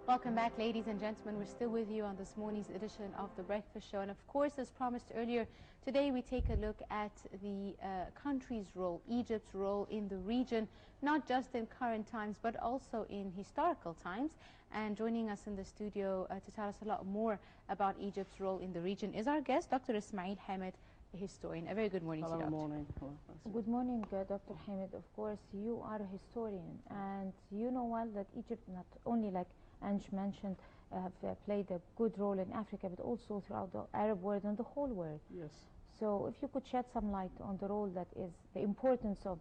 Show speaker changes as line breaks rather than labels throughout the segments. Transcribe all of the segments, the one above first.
Welcome back, ladies and gentlemen. We're still with you on this morning's edition of The Breakfast Show. And of course, as promised earlier, today we take a look at the country's role, Egypt's role in the region, not just in current times, but also in historical times. And joining us in the studio to tell us a lot more about Egypt's role in the region is our guest, Dr. Ismail Hamid, a historian. A very good morning to you, Doctor.
Good morning.
Good morning, Dr. Hamid. Of course, you are a historian, and you know well that Egypt, not only like Ange mentioned, have played a good role in Africa, but also throughout the Arab world and the whole world.
Yes.
So if you could shed some light on the role that is, the importance of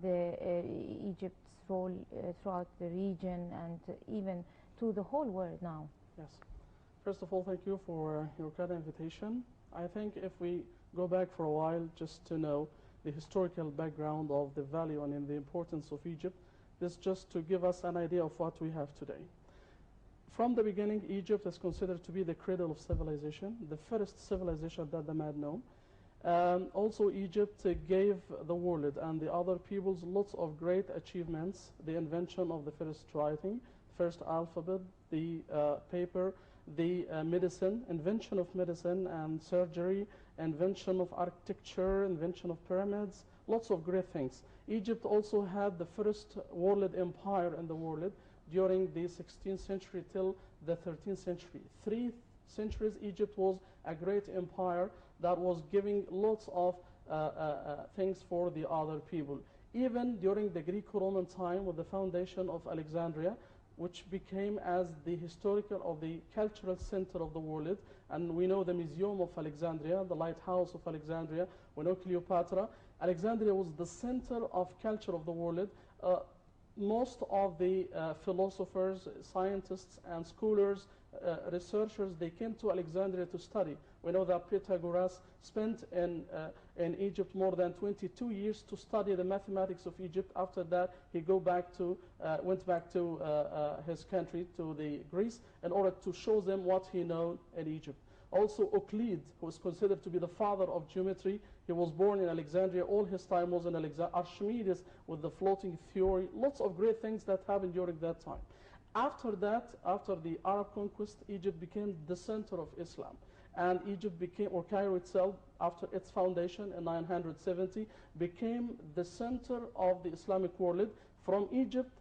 Egypt's role throughout the region and even to the whole world now.
Yes. First of all, thank you for your kind invitation. I think if we go back for a while just to know the historical background of the value and the importance of Egypt, this just to give us an idea of what we have today. From the beginning, Egypt is considered to be the cradle of civilization, the first civilization that the man had known. Also, Egypt gave the world and the other peoples lots of great achievements. The invention of the first writing, first alphabet, the paper, the medicine, invention of medicine and surgery, invention of architecture, invention of pyramids, lots of great things. Egypt also had the first world empire in the world during the 16th century till the 13th century. 3 centuries Egypt was a great empire that was giving lots of things for the other people. Even during the Greco-Roman time with the foundation of Alexandria, which became as the historical or the cultural center of the world. And we know the Museum of Alexandria, the Lighthouse of Alexandria, we know Cleopatra. Alexandria was the center of culture of the world. Most of the philosophers, scientists, and scholars, researchers, they came to Alexandria to study. We know that Pythagoras spent in Egypt more than 22 years to study the mathematics of Egypt. After that, he went back to his country, to the Greece, in order to show them what he knew in Egypt. Also, Euclid, who is considered to be the father of geometry, he was born in Alexandria. All his time was in Alexandria. Archimedes with the floating theory. Lots of great things that happened during that time. After that, after the Arab conquest, Egypt became the center of Islam. And Egypt became, or Cairo itself, after its foundation in 970, became the center of the Islamic world. From Egypt,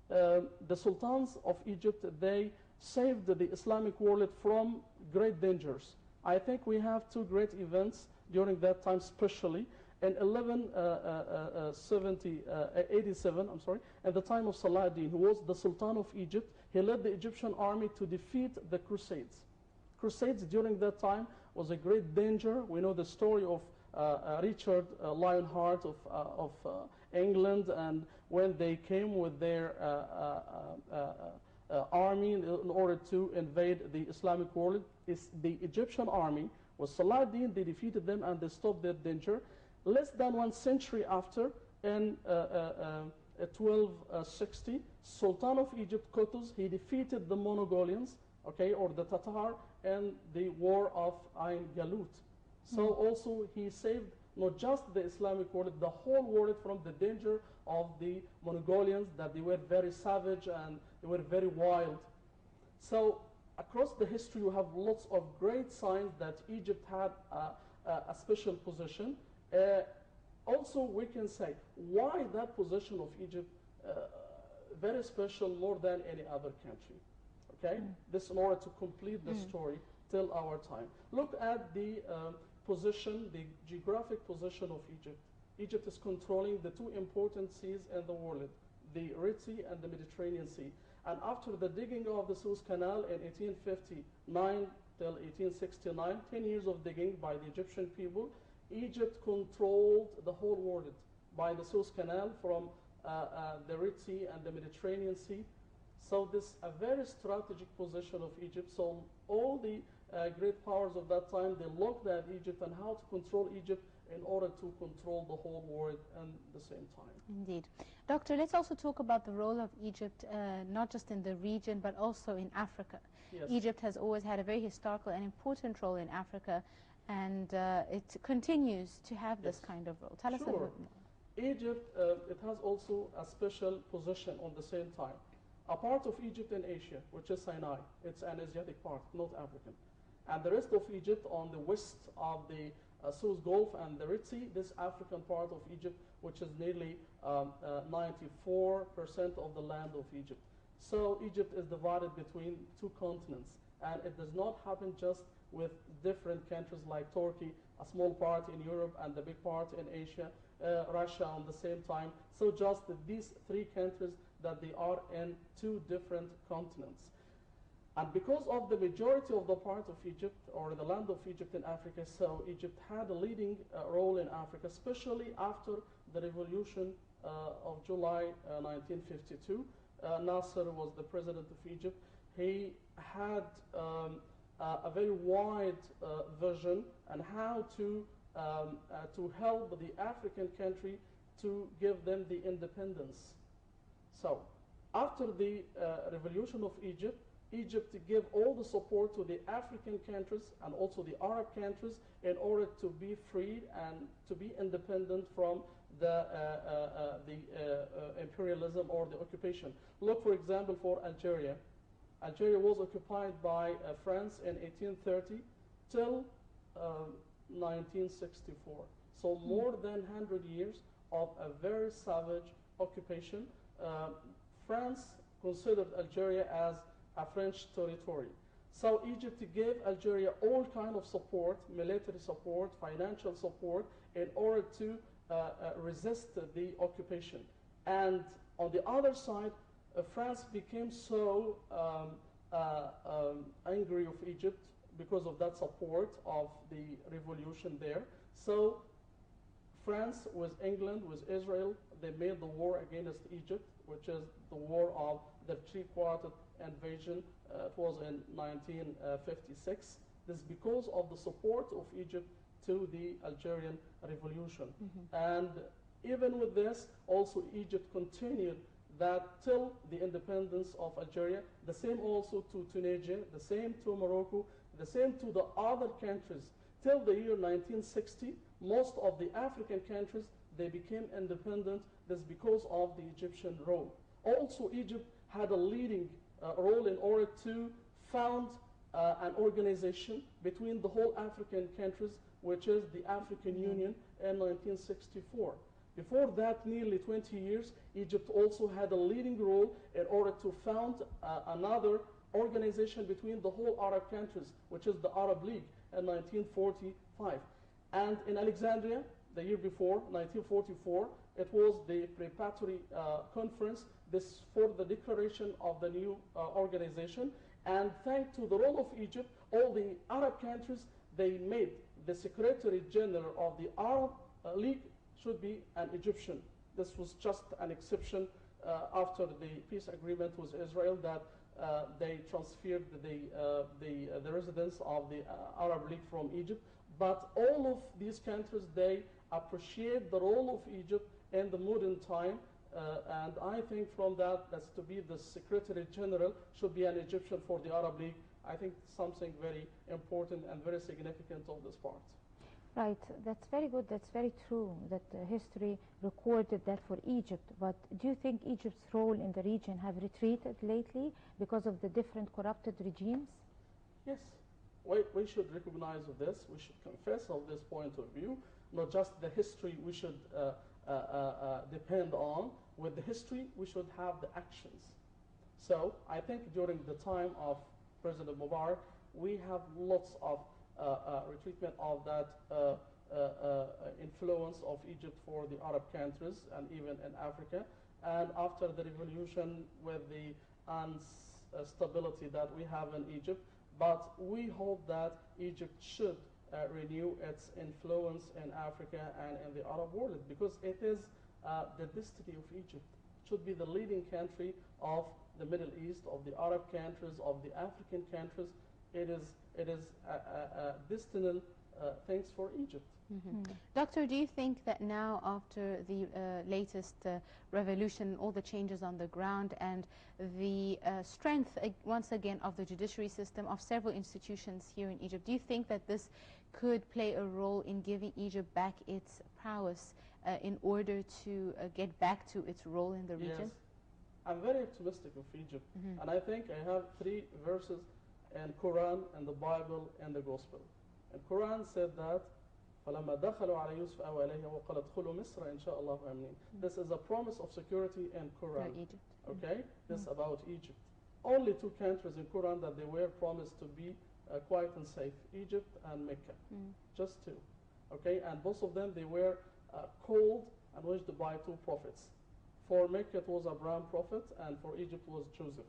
the sultans of Egypt, they saved the Islamic world from great dangers. I think we have 2 great events during that time, especially in 1187, at the time of Saladin, who was the Sultan of Egypt. He led the Egyptian army to defeat the Crusades. Crusades during that time was a great danger. We know the story of Richard Lionheart of England, and when they came with their army in order to invade the Islamic world, the Egyptian army was Saladin. They defeated them and they stopped their danger. Less than 1 century after, in 1260, Sultan of Egypt Qutuz, he defeated the Mongolians, or the Tatar, in the war of Ain Galut. So also he saved not just the Islamic world, the whole world from the danger of the Mongolians, that they were very savage and they were very wild. So across the history, you have lots of great signs that Egypt had a special position. Also, we can say why that position of Egypt very special more than any other country. This in order to complete the story till our time. Look at the position, the geographic position of Egypt. Egypt is controlling the 2 important seas in the world, the Red Sea and the Mediterranean Sea. And after the digging of the Suez Canal in 1859 till 1869, 10 years of digging by the Egyptian people, Egypt controlled the whole world by the Suez Canal from the Red Sea and the Mediterranean Sea. So this is a very strategic position of Egypt. So all the great powers of that time, they looked at Egypt and how to control Egypt in order to control the whole world at the same time.
Indeed. Doctor, let's also talk about the role of Egypt, not just in the region, but also in Africa.
Yes.
Egypt has always had a very historical and important role in Africa, and it continues to have this kind of role. Tell us a little bit more.
Egypt, it has also a special position on the same time. a part of Egypt in Asia, which is Sinai. It's an Asiatic part, not African. And the rest of Egypt on the west of the Suez Gulf and the Red Sea, this African part of Egypt, which is nearly 94% of the land of Egypt. So Egypt is divided between two continents, and it does not happen just with different countries like Turkey, a small part in Europe and the big part in Asia, Russia on the same time. So just these three countries that they are in two different continents. And because of the majority of the part of Egypt or the land of Egypt in Africa, so Egypt had a leading role in Africa, especially after the revolution of July 1952. Nasser was the president of Egypt. He had a very wide vision on how to help the African country to give them the independence. So after the revolution of Egypt, Egypt gave all the support to the African countries and also the Arab countries in order to be freed and to be independent from the imperialism or the occupation. Look, for example, for Algeria. Algeria was occupied by France in 1830 till 1964. So more than 100 years of a very savage occupation. France considered Algeria as a French territory. So Egypt gave Algeria all kind of support, military support, financial support, in order to resist the occupation. And on the other side, France became so angry of Egypt because of that support of the revolution there. So France with England, with Israel, they made the war against Egypt, which is the war of the three-quarter invasion. It was in 1956. This is because of the support of Egypt to the Algerian revolution. And even with this, also Egypt continued that till the independence of Algeria, the same also to Tunisia, the same to Morocco, the same to the other countries. Till the year 1960, most of the African countries, they became independent. This because of the Egyptian role. Also, Egypt had a leading role in order to found an organization between the whole African countries, which is the African Union in 1964. Before that, nearly 20 years, Egypt also had a leading role in order to found another organization between the whole Arab countries, which is the Arab League in 1945. And in Alexandria, the year before, 1944, it was the preparatory conference, this for the declaration of the new organization. And thanks to the role of Egypt, all the Arab countries, they made the Secretary General of the Arab League should be an Egyptian. This was just an exception after the peace agreement with Israel that they transferred the residents of the Arab League from Egypt. But all of these countries, they appreciate the role of Egypt in the modern time. And I think from that's to be the Secretary General should be an Egyptian for the Arab League. I think something very important and very significant of this part.
Right, that's very good. That's very true that history recorded that for Egypt. But do you think Egypt's role in the region have retreated lately because of the different corrupted regimes?
Yes, we should recognize of this. We should confess of this point of view. Not just the history we should depend on. With the history, we should have the actions. So I think during the time of President Mubarak, we have lots of retreatment of that influence of Egypt for the Arab countries and even in Africa. And after the revolution with the instability that we have in Egypt, but we hope that Egypt should renew its influence in Africa and in the Arab world, because it is the destiny of Egypt. It should be the leading country of the Middle East, of the Arab countries, of the African countries. It is destined things for Egypt.
Doctor, do you think that now after the latest revolution, all the changes on the ground and the strength once again of the judiciary system, of several institutions here in Egypt, do you think that this could play a role in giving Egypt back its prowess in order to get back to its role in the region?
I'm very optimistic of Egypt, and I think I have 3 verses in Quran and the Bible and the Gospel. And Quran said that فَلَمَّا دَخَلُوا عَلَى يُوسُفَ أَوَى إِلَيْهِ وَقَالَ ادْخُلُوا مِصْرَ إِنْ شَاءَ اللَّهُ آمِنِينَ. This is a promise of security in Quran.
Egypt.
Okay? This about Egypt. Only 2 countries in Quran that they were promised to be quiet and safe, Egypt and Mecca. Just 2. Okay? And both of them, they were called and wished by 2 prophets. For Mecca it was Abraham prophet, and for Egypt was Joseph.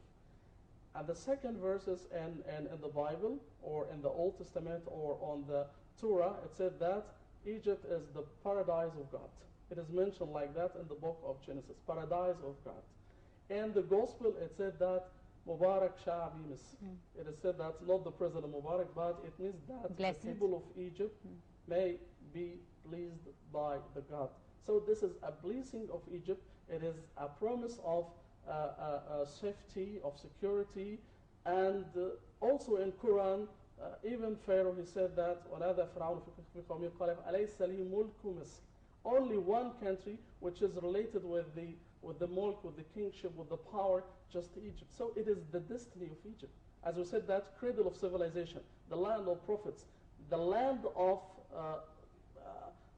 And the second verses in the Bible, or in the Old Testament, or on the Torah, it said that Egypt is the paradise of God. It is mentioned like that in the book of Genesis, paradise of God. In the Gospel, it said that Mubarak Sha'bi Misr. It is said that not the President Mubarak, but it means that
Blessed.
the people of Egypt may be pleased by the God. So this is a blessing of Egypt. It is a promise of safety, of security, and also in Quran, even Pharaoh, he said that only one country which is related with the mulk, with the kingship, with the power, just Egypt. So it is the destiny of Egypt. As we said, that cradle of civilization, the land of prophets, the land of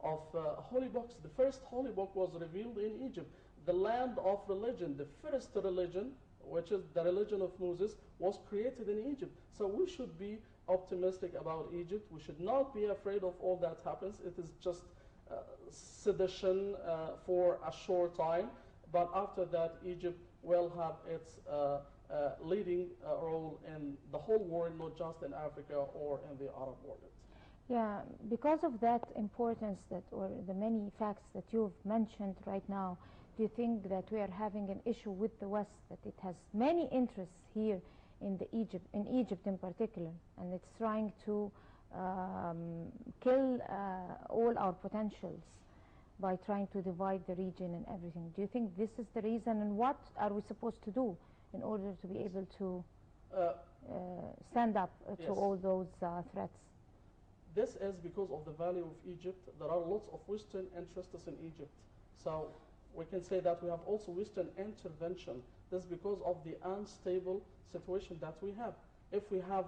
holy books. The first holy book was revealed in Egypt. The land of religion, the first religion, which is the religion of Moses, was created in Egypt. So we should be optimistic about Egypt. We should not be afraid of all that happens. It is just sedition for a short time, but after that Egypt will have its leading role in the whole world, not just in Africa or in the Arab world.
Yeah, because of that importance that, or the many facts that you've mentioned right now, do you think that we are having an issue with the West, that it has many interests here in Egypt in particular, and it's trying to kill all our potentials by trying to divide the region and everything? Do you think this is the reason, and what are we supposed to do in order to be able to stand up to all those threats?
This is because of the value of Egypt. There are lots of Western interests in Egypt. So we can say that we have also Western intervention. This is because of the unstable situation that we have. If we have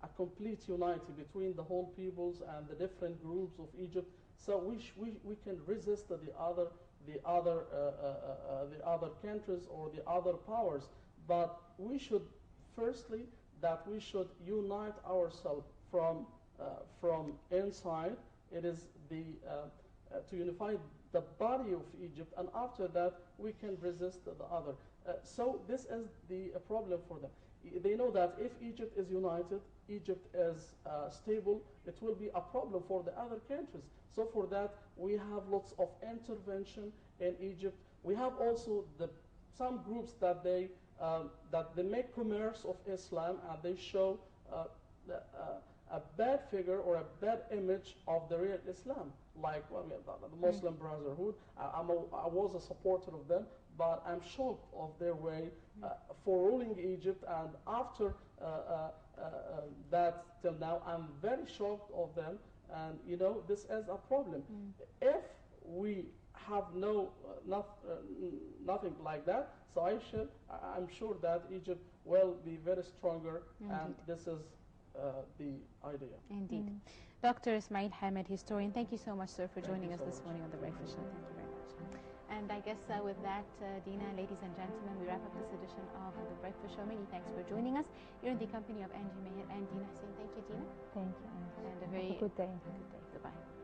a complete unity between the whole peoples and the different groups of Egypt, so we can resist the other countries or the other powers. But we should, firstly, that we should unite ourselves from inside. It is to unify the body of Egypt, and after that we can resist the other. So this is the problem for them. They know that if Egypt is united, Egypt is stable, it will be a problem for the other countries. So for that we have lots of intervention in Egypt. We have also some groups that they make commerce of Islam, and they show a bad figure or a bad image of the real Islam, like the Muslim Brotherhood. I was a supporter of them, but I'm shocked of their way for ruling Egypt, and after that till now, I'm very shocked of them, and this is a problem. If we have nothing like that, so I'm sure that Egypt will be very stronger, and this is the idea.
Indeed. Dr. Ismail Hamid, historian, thank you so much, sir, for joining us this morning on The Breakfast Show. Thank you very much. And I guess with that, Dina, ladies and gentlemen, we wrap up this edition of The Breakfast Show. Many thanks for joining us. You're in the company of Angie Meher and Dina Hussein. Thank you, Dina.
Thank you, Angie.
And a very
good day.
Good day. Goodbye.